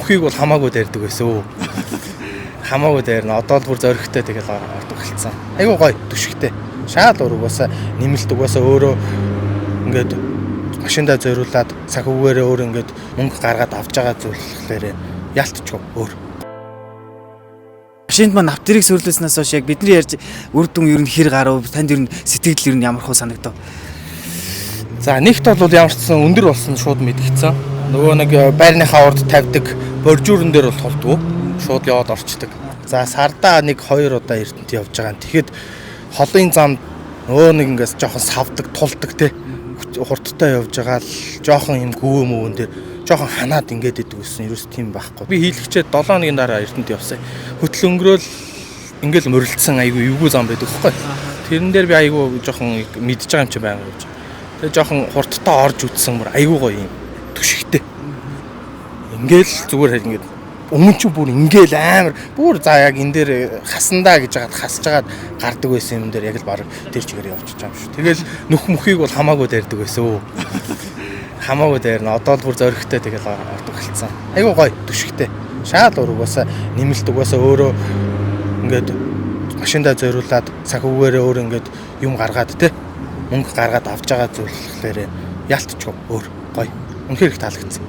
мөхийг бол хамаагүй дайрдаг байсан. Хамаагүй дайрна. Одоо л бүр зөрөгтэй тэгэл ордог хэлсэн. Айгуу гоё түшигтэй. Шаал уруугасаа нэмэлт угаасаа өөрөө ингээд машиндаа зориулаад санхүүгээрээ өөр ингээд мөнгө гаргаад авч байгаа зүйлээр ялтчихв өөр. Машинд маань навтрийг сүрлээснээс хойш яг бидний ярьж үр дүн ер нь хэр гарав, танд ер нь сэтгэл ер нь ямар хөө санагдав? За нэгт бол ямар ч сан өндөр болсон шууд мэдгэцэн. Нөгөө нэг байрныхаа урд тавьдаг боржуурн дээр бол тулдгүй. Шууд яваад орчдөг. За сардаа 1-2 удаа Эрдэнэт явж байгаа. Тэгэхэд холын замд нөгөө нэг ингээс жоохон савдаг, тулдаг те. Хурдтай явж байгаа л жоохон юм гүвөө мөвөн дээр жоохон ханаад ингээд идэг гэсэн ерөөс тийм байхгүй. Би хийлгчээд 7 хоногийн дараа Эрдэнэт явсан. Хөтөл өнгөрөөл ингээл мөрөлдсөн айгүй эвгүй зам байдаг байхгүй. Тэрэн дээр би айгүй жоохон мэдж байгаа юм чи байгаа гэж. Тэгээ жоохон хурдтай орж үтсэн мөр айгүй гоё юм түшигтэй. Ингээл зүгээр ингээд өмнө ч бүр ингээл амар бүр за яг энэ дээр хасандаа гэж хагаад хасж хагаад гардаг байсан юм дээр яг л баг тэр чигээр явчихж байгаа юм шүү. Тэгэл нөх мөхийг бол хамаагүй дайрдаг байсан. Хамаагүй дайрна. Одоо л бүр зөрөгтэй тэгэл ордог хэлсэн. Айгуу гоё түшигтэй. Шаал уруугасаа нэмэлт угаасаа өөрөө ингээд машиндаа зориулаад санхүүгээрээ өөр ингээд юм гаргаад те мөнгө гаргаад авч байгаа зүйлээр ялтчихв өөр гоё. Үнэхээр их таалагдсан.